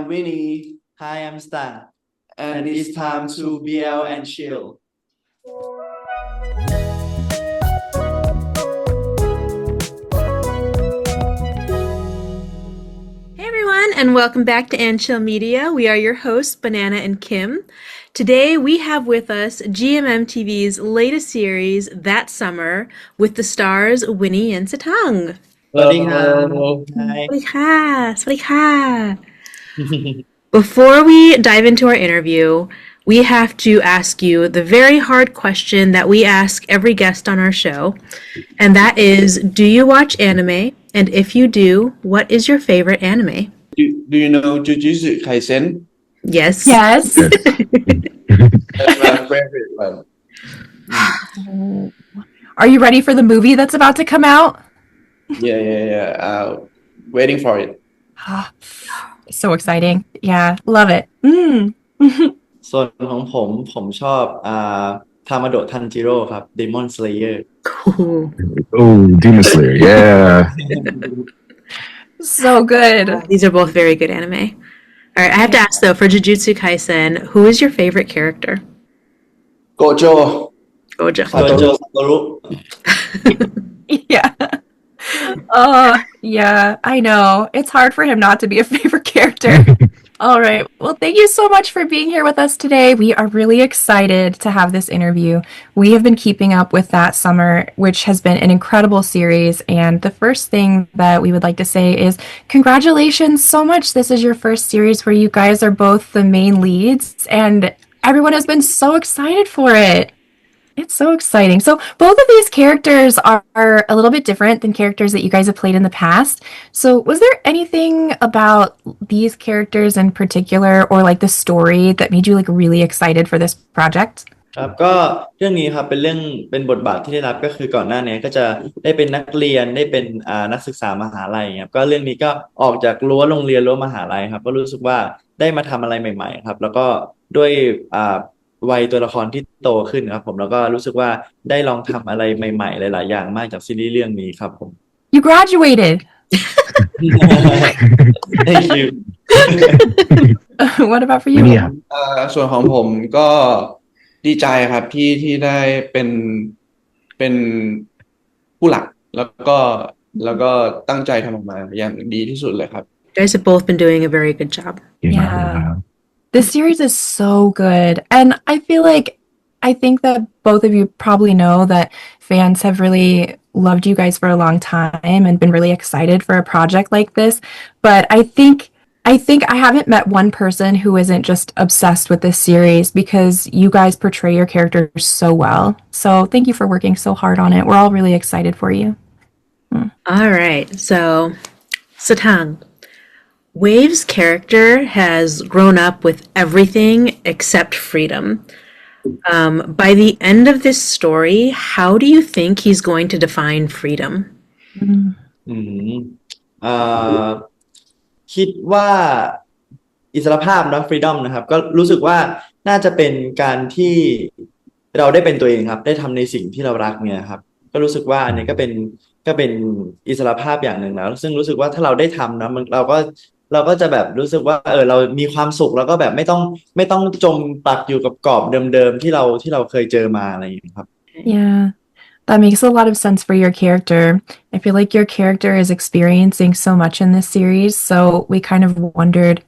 I'm Winny. Hi, I'm Stan. And it's time to BL and chill. Hey everyone, and welcome back to And Chill Media. We are your hosts, Banana and Kim. Today we have with us GMMTV's latest series, That Summer, with the stars Winny and Satang. Hello. Hi. สวัสดีค่ะ สวัสดีค่ะ Before we dive into our interview, we have to ask you the very hard question that we ask every guest on our show, and that is, do you watch anime? And if you do, what is your favorite anime? Do you know Jujutsu Kaisen? Yes. Yes. That's my favorite one. Are you ready for the movie that's about to come out? Yeah. Waiting for it. So exciting. Yeah, love it. ส่วนของผมชอบทามาโดะทันจิโร่ครับ Demon Slayer Cool. Oh, Demon Slayer, yeah. So good. These are both very good anime. All right, I have to ask though, for Jujutsu Kaisen, who is your favorite character? Gojo. Gojo. โจโจซาโตรุ Yeah. Yeah, I know. It's hard for him not to be a favorite character. All right. Well, thank you so much for being here with us today. We are really excited to have this interview. We have been keeping up with That Summer, which has been an incredible series. And the first thing that we would like to say is congratulations so much. This is your first series where you guys are both the main leads, and everyone has been so excited for it. It's so exciting. So both of these characters are a little bit different than characters that you guys have played in the past. So was there anything about these characters in particular, or like the story, that made you like really excited for this project? ครับก็เรื่องนี้ครับเป็นบทบาทที่ได้รับก็คือก่อนหน้านี้ก็จะได้เป็นนักเรียนได้เป็นนักศึกษามหาลัยครับก็เรื่องนี้ก็ออกจากรั้วโรงเรียนรั้วมหาลัยครับก็รู้สึกว่าได้มาทำอะไรใหม่ๆครับแล้วก็ด้วยวัยตัวละครที่โตขึ้นครับผมแล้วก็รู้สึกว่าได้ลองทำอะไรใหม่ๆหลายๆอย่างมากจากซีรีส์เรื่องนี้ครับผม You graduated. Thank you. What about for you? Yeah. ส่วนของผมก็ดีใจครับที่ได้เป็นผู้หลักแล้วก็ตั้งใจทำออกมาอย่างดีที่สุดเลยครับ You guys have both been doing a very good job. Yeah. This series is so good. And I think that both of you probably know that fans have really loved you guys for a long time and been really excited for a project like this. But I think I haven't met one person who isn't just obsessed with this series, because you guys portray your characters so well. So thank you for working so hard on it. We're all really excited for you. All right, so Satang, Wave's character has grown up with everything except freedom. By the end of this story, how do you think he's going to define freedom? อืมคิดว่าอิสรภาพนะ freedom นะครับก็รู้สึกว่าน่าจะเป็นการที่เราได้เป็นตัวเองครับได้ทำในสิ่งที่เรารักเนี่ยครับก็รู้สึกว่าอันนี้ก็เป็นอิสรภาพอย่างหนึ่งแล้วซึ่งรู้สึกว่าถ้าเราได้ทำนะเราก็จะแบบรู้สึกว่าเรามีความสุขแล้วก็แบบไม่ต้องจมปักอยู่กับกรอบเดิมๆที่เราเคยเจอมาอะไรอย่างเงี้ยครับ Yeah, that makes a lot of sense for your character. I feel like your character is experiencing so much in this series, so we kind of wondered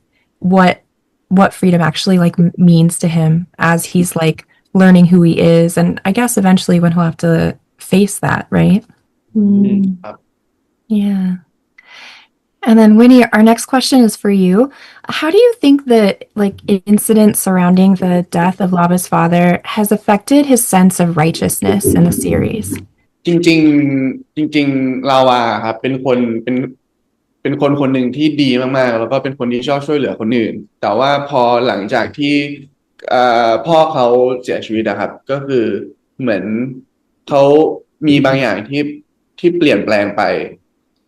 what freedom actually like means to him as he's like learning who he is, and I guess eventually when he'll have to face that, right? ครับ Yeah. And then Winnie, our next question is for you. How do you think that like incident surrounding the death of Laba's father has affected his sense of righteousness in the series? จริงๆลาวาครับเป็นคนคนหนึ่งที่ดีมากๆแล้วก็เป็นคนที่ชอบช่วยเหลือคนอื่นแต่ว่าพอหลังจากที่พ่อเขาเสียชีวิตนะครับก็คือเหมือนเขามีบางอย่างที่เปลี่ยนแปลงไป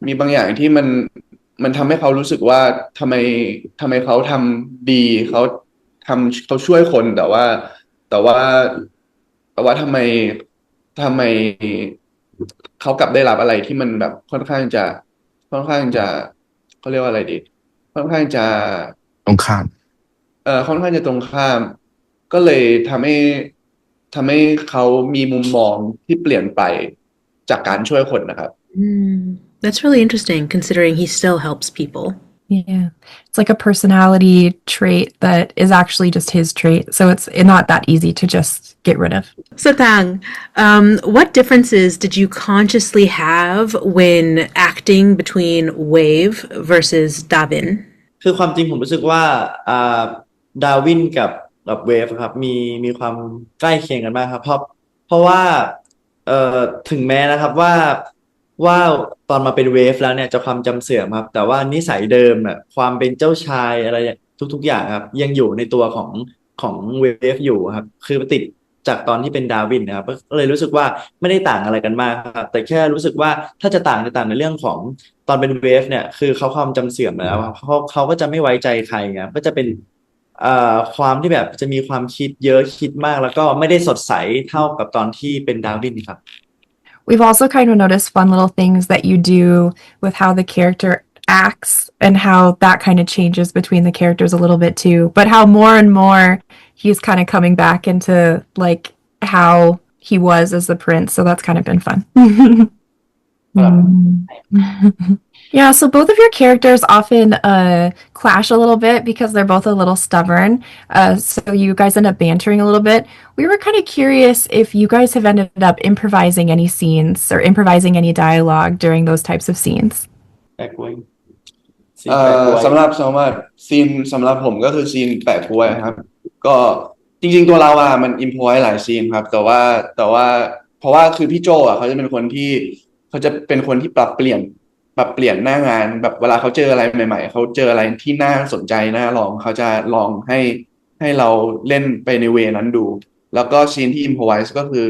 มีบางอย่างที่มันทำให้เขารู้สึกว่าทำไมเขาทำดีเขาช่วยคนแต่ว่าทำไมเขากลับได้รับอะไรที่มันแบบค่อนข้างจะเขาเรียกว่าอะไรดีค่อนข้างจะ ตรงข้ามค่อนข้างจะตรงข้ามก็เลยทำให้เขามีมุมมองที่เปลี่ยนไปจากการช่วยคนนะครับ That's really interesting, considering he still helps people. Yeah. It's like a personality trait that is actually just his trait. So it's not that easy to just get rid of. Satang, what differences did you consciously have when acting between Wave versus Davin? คือความจริงผมรู้สึกว่าดาวินกับเวฟครับมีความใกล้เคียงกันมากครับเพราะว่าถึงแม้นะครับว่าตอนมาเป็นเวฟแล้วเนี่ยจะความจำเสื่อมครับแต่ว่านิสัยเดิมอะความเป็นเจ้าชายอะไรทุกอย่างครับยังอยู่ในตัวของเวฟอยู่ครับคือติดจากตอนที่เป็นดาวินนะครับก็เลยรู้สึกว่าไม่ได้ต่างอะไรกันมากครับแต่แค่รู้สึกว่าถ้าจะต่างในเรื่องของตอนเป็นเวฟเนี่ยคือเขาความจำเสื่อมแล้วครับเขาก็จะไม่ไว้ใจใครครับก็จะเป็นความที่แบบจะมีความคิดเยอะคิดมากแล้วก็ไม่ได้สดใสเท่ากับตอนที่เป็นดาวินครับ We've also kind of noticed fun little things that you do with how the character acts and how that kind of changes between the characters a little bit too. But how more and more he's kind of coming back into like how he was as the prince. So that's kind of been fun. Yeah, so both of your characters often clash a little bit because they're both a little stubborn. So you guys end up bantering a little bit. We were kind of curious if you guys have ended up improvising any scenes or improvising any dialogue during those types of scenes. แปลกกล้วยซีนแปลกกล้วย สำหรับซีนสำหรับผมก็คือซีนแปะกล้วยครับก็จริงๆตัวเรามันอิมพอไว้หลายซีนครับแต่ว่าเพราะว่าคือพี่โจเขาจะเป็นคนที่ปรับเปลี่ยนหน้างานแบบเวลาเขาเจออะไรใหม่ๆเขาเจออะไรที่น่าสนใจน่าลองเขาจะลองให้เราเล่นไปในเวนั้นดูแล้วก็ซีนที่อิมพอไวส์ก็คือ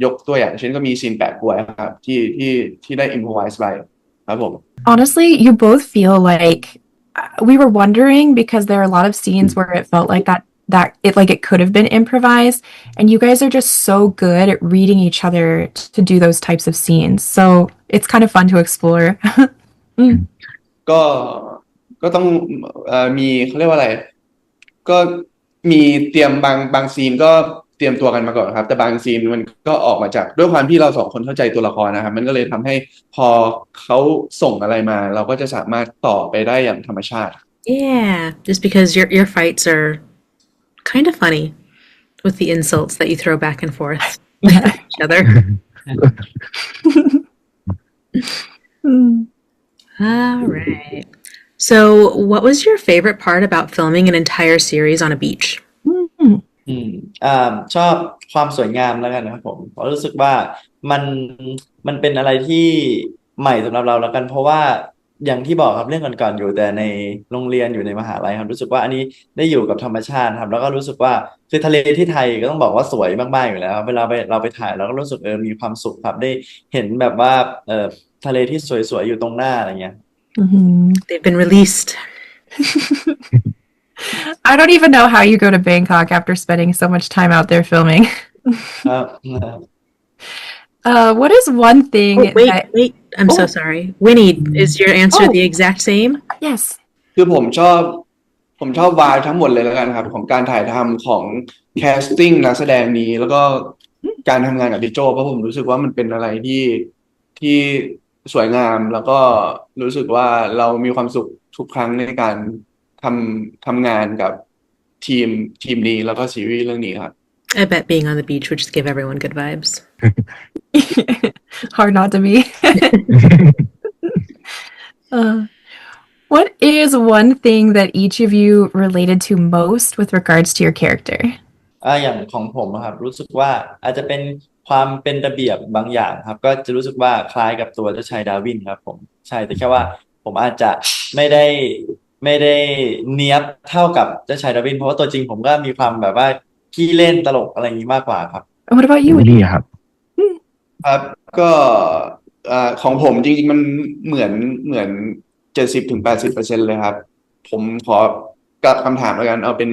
ยกตัวอย่างเช่นก็มีซีนแปะกล้วยครับที่ได้อิมพอไวส์ไปครับผม Honestly, you both feel like we were wondering because there are a lot of scenes where it felt like it could have been improvised, and you guys are just so good at reading each other to do those types of scenes. So it's kind of fun to explore. ก็ต้องมีเขาเรียกว่าอะไรก็มีเตรียมบางซีนก็เตรียมตัวกันมาก่อนครับแต่บางซีนมันก็ออกมาจากด้วยความที่เราสองคนเข้าใจตัวละครนะครับมันก็เลยทำให้พอเขาส่งอะไรมาเราก็จะสามารถต่อไปได้อย่างธรรมชาติ Yeah, just because your fights are kind of funny with the insults that you throw back and forth at each other. All right. So, what was your favorite part about filming an entire series on a beach? ชอบความสวยงามแล้วกันนะครับผมเพราะรู้สึกว่ามันมันเป็นอะไรที่ใหม่สำหรับเราแล้วกันเพราะว่าอย่างที่บอกครับเรื่องก่อนๆอยู่แต่ในโรงเรียนอยู่ในมหาลัยครับรู้สึกว่าอันนี้ได้อยู่กับธรรมชาติครับแล้วก็รู้สึกว่าคือทะเลที่ไทยก็ต้องบอกว่าสวยมากๆอยู่แล้วเวลาเราไปถ่ายเราก็รู้สึกมีความสุขครับได้เห็นแบบว่าทะเลที่สวยๆอยู่ตรงหน้าอะไรเงี้ย They've been released. I don't even know how you go to Bangkok after spending so much time out there filming. What is one thing Oh, wait, that... wait. I'm so sorry. Winnie, is your answer the exact same? Yes. คือผมชอบวายทั้งหมดเลยแล้วกันครับของการถ่ายทำของแคสติ้งนักแสดงนี้แล้วก็การทำงานกับพี่โจเพราะผมรู้สึกว่ามันเป็นอะไรที่สวยงามแล้วก็รู้สึกว่าเรามีความสุขทุกครั้งในการทำงานกับทีมนี้แล้วก็ซีรีส์เรื่องนี้ครับ I bet being on the beach would just give everyone good vibes. Hard not to be. What is one thing that each of you related to most with regards to your character? อย่างของผมครับรู้สึกว่าอาจจะเป็นความเป็นระเบียบบางอย่างครับก็จะรู้สึกว่าคล้ายกับตัวเจ้าชายดาวินครับผมใช่แต่แค่ว่าผมอาจจะไม่ได้เนียบเท่ากับเจ้าชายดาวินเพราะว่าตัวจริงผมก็มีความแบบว่าขี้เล่นตลกอะไรอย่างนี้มากกว่าครับ What about you? นี่ครับ ครับก็ของผมจริงๆมันเหมือน70-80%เลยครับผมขอกับคำถามแล้วกันเอาเป็น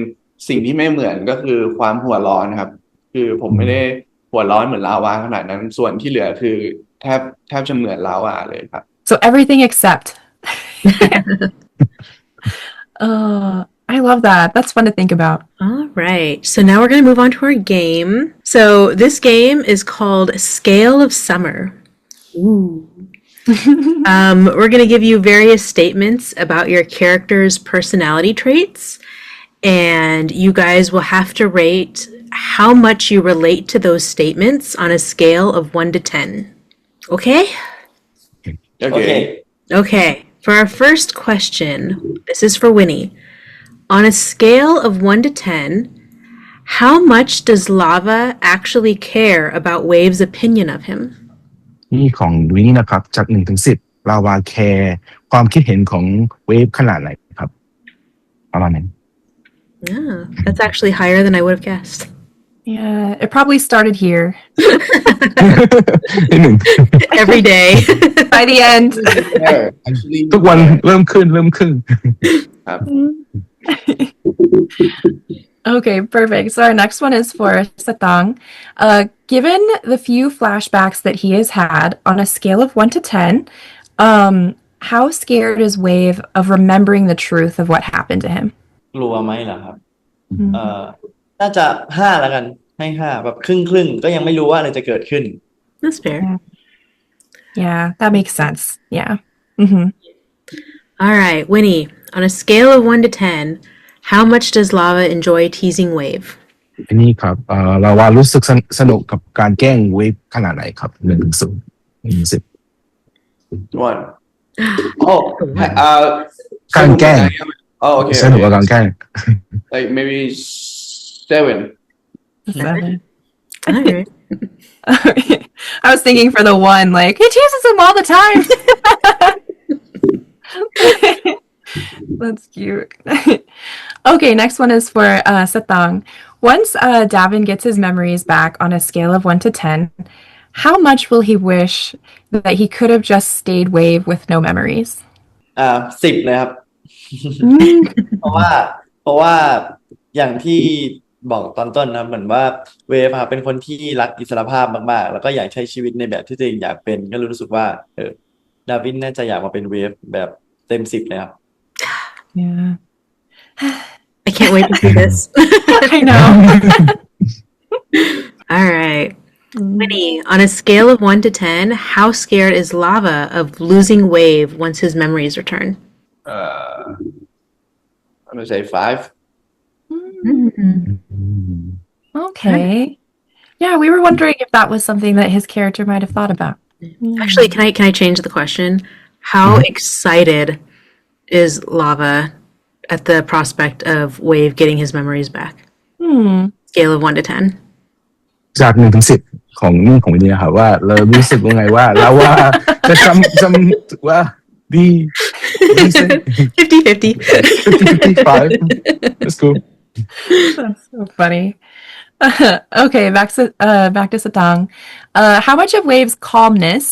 สิ่งที่ไม่เหมือนก็คือความหัวร้อนครับคือผมไม่ได้หัวร้อนเหมือนลาวาขนาดนั้นส่วนที่เหลือคือแทบจะเหมือนลาวาเลยครับ So everything except. I I love that. That's fun to think about. All right. So now we're going to move on to our game. So this game is called Scale of Summer. Ooh. We're going to give you various statements about your character's personality traits, and you guys will have to rate how much you relate to those statements on a scale of 1 to 10. Okay? Okay. Okay. For our first question, this is for Winnie. On a scale of 1 to 10, how much does Lava actually care about Wave's opinion of him? นี่ของวินนี่นะครับจาก1 ถึง 10ลาวาแคร์ความคิดเห็นของเวฟขนาดไหนครับประมาณนั้น Yeah, that's actually higher than I would have guessed. Yeah, it probably started here. นิดหนึ่ง Every day. By the end. Yeah, actually ทุกวันเริ่มขึ้น ครับ Okay, perfect. So our next one is for Satang. Given the few flashbacks that he has had on a scale of 1 to 10, how scared is Wave of remembering the truth of what happened to him? กลัวไหมเหรอครับเอ่อน่าจะ5แล้วกันให้5แบบครึ่งก็ยังไม่รู้ว่าอะไรจะเกิดขึ้น That's fair. Yeah, that makes sense. Yeah. Mm-hmm. All right, Winnie, on a scale of 1 to 10, how much does Lava enjoy teasing Wave? อันนี้ครับลาวารู้สึกสนุกกับการแกล้งเวฟขนาดไหนครับ1 ถึง 0 1 ถึง 10 one oh การแกล้ง oh okay สนุกกับการแกล้ง like maybe 7 Seven. All right. I was thinking for the one, like, he teases him all the time. That's cute. Okay, next one is for Satang. Once Davin gets his memories back on a scale of 1 to 10, how much will he wish that he could have just stayed Wave with no memories? 10เลยครับ เพราะว่าอย่างที่บอกตอนต้นนะเหมือนว่าเวฟครับเป็นคนที่รักอิสรภาพมากๆแล้วก็อยากใช้ชีวิตในแบบที่ตัวเองอยากเป็นก็รู้สึกว่าดาวินน่าจะอยากมาเป็นเวฟแบบเต็ม10เลยครับ Yeah. I can't wait to see this. I know. All right. Winnie, on a scale of 1 to 10, how scared is Lava of losing Wave once his memories return? I'm gonna say 5 Okay. Yeah, we were wondering if that was something that his character might have thought about. Actually, can I change the question? How excited is Lava at the prospect of Wave getting his memories back? Scale of 1 to 10. จาก1 ถึง 10ของนี่ของวินนี่นะครับว่าเรารู้สึกว่าไงว่าลาวาจะจำว่าดี 50-50. 55 That's cool. That's so funny. Okay, back to Satang. How much of Wave's calmness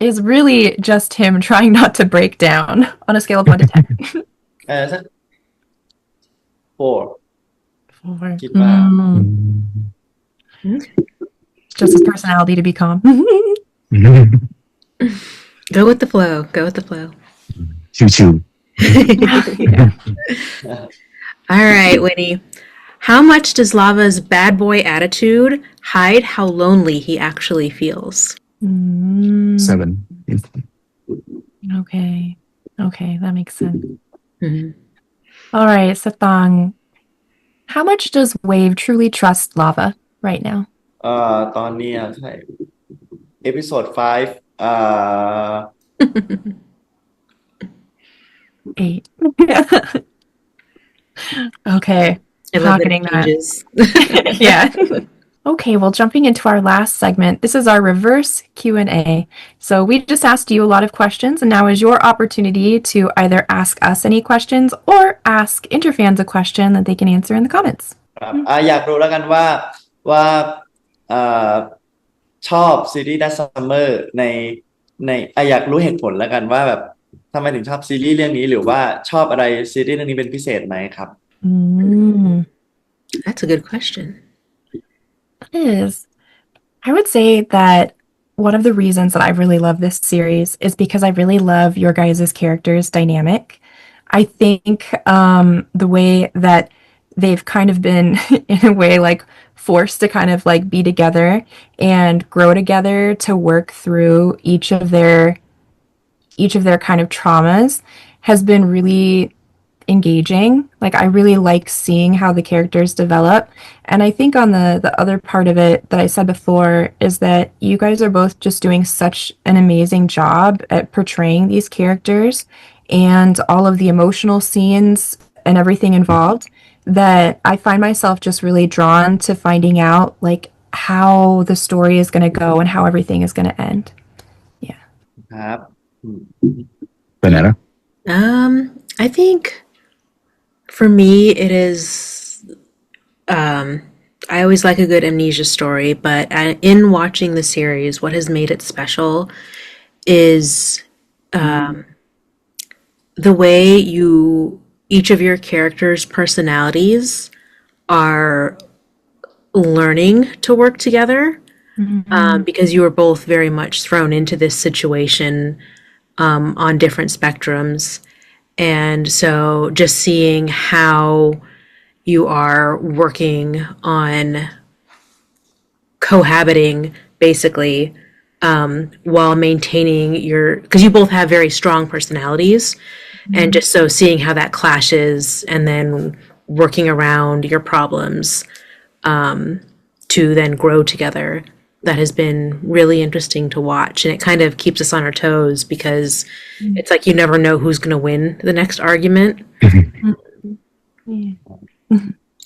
is really just him trying not to break down on a scale of 1 to 10? สัก4คิดว่า Just his personality to be calm. Go with the flow. Go with the flow. ชิว Yeah. All right, Winnie. How much does Lava's bad boy attitude hide how lonely he actually feels? 7 Okay, that makes sense. Mhm. All right, Satang. How much does Wave truly trust Lava right now? ตอนนี้ใช่เอพิโซด5 8. Okay. I love that it Pocketing that. changes. Yeah. Okay, well, jumping into our last segment, this is our reverse Q&A. So we just asked you a lot of questions, and now is your opportunity to either ask us any questions or ask Interfans a question that they can answer in the comments. ครับอยากรู้แล้วกันว่าชอบซีรีส์ That Summer ในอยากรู้เหตุผลแล้วกันว่าแบบทำไมถึงชอบซีรีส์เรื่องนี้หรือว่าชอบอะไรซีรีส์เรื่องนี้เป็นพิเศษไหมครับ That's a good question. It is. I would say that one of the reasons that I really love this series is because I really love your guys' characters' dynamic. I think the way that they've kind of been in a way like forced to kind of like be together and grow together to work through each of their kind of traumas has been really engaging. Like I really like seeing how the characters develop. And I think on the other part of it that I said before is that you guys are both just doing such an amazing job at portraying these characters and all of the emotional scenes and everything involved that I find myself just really drawn to finding out like how the story is going to go and how everything is going to end. Yeah. ครับ เป็นไงนะ I think for me it is I always like a good amnesia story, but in watching the series, what has made it special is the way each of your characters' personalities are learning to work together, because you were both very much thrown into this situation on different spectrums. And so just seeing how you are working on cohabiting basically while maintaining because you both have very strong personalities, and just so seeing how that clashes and then working around your problems to then grow together, that has been really interesting to watch, and it kind of keeps us on our toes because it's like you never know who's going to win the next argument.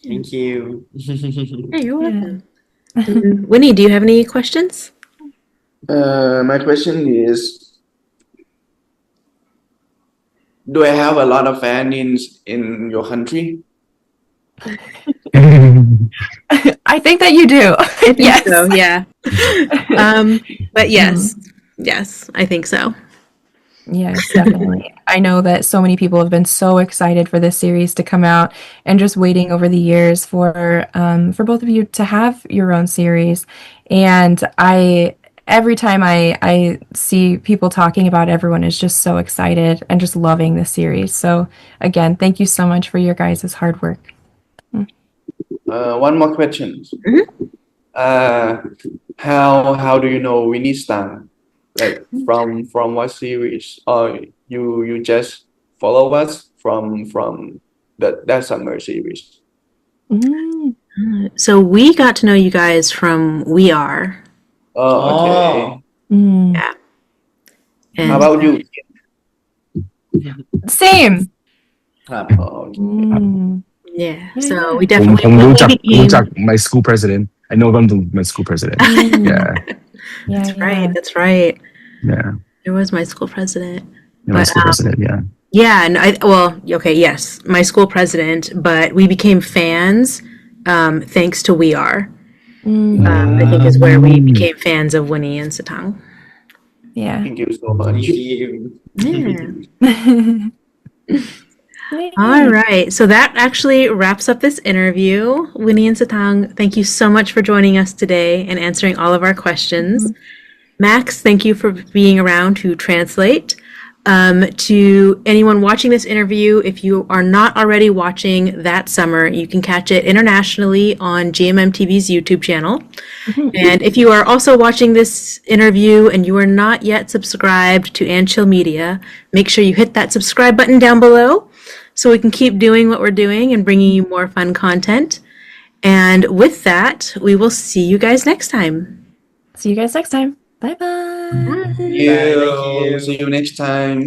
thank you Hey, you're welcome. Winnie, do you have any questions? My question is, do I have a lot of fans in your country? I think that you do. I think Yes. so, yeah. But yes, I think so. Yes, definitely. I know that so many people have been so excited for this series to come out and just waiting over the years for both of you to have your own series. And every time I see people talking about it, everyone is just so excited and just loving the series. So again, thank you so much for your guys' hard work. One more question. How do you know Winnie Satang? Like from what series? Or you just follow us from that summer series? So we got to know you guys from We Are. Oh, okay. Yeah. How about you? Same. ครับ Oh, okay. Yeah. So we ผม definitely รู้จัก became. รู้จัก my school president I know them to my school president yeah That's right. That's right. yeah There was my school president. my But school president yeah yeah, and okay, yes, my school president, but we became fans thanks to We Are. I think is where we became fans of Winnie and Satang. Yeah. Thank you so much. thank you Yeah. All right. So that actually wraps up this interview. Winnie and Satang, thank you so much for joining us today and answering all of our questions. Max, thank you for being around to translate. To anyone watching this interview, if you are not already watching That Summer, you can catch it internationally on GMMTV's YouTube channel. And if you are also watching this interview and you are not yet subscribed to Chill Media, make sure you hit that subscribe button down below so we can keep doing what we're doing and bringing you more fun content. And with that, we will see you guys next time. See you guys next time. Bye-bye. Thank you. See you next time.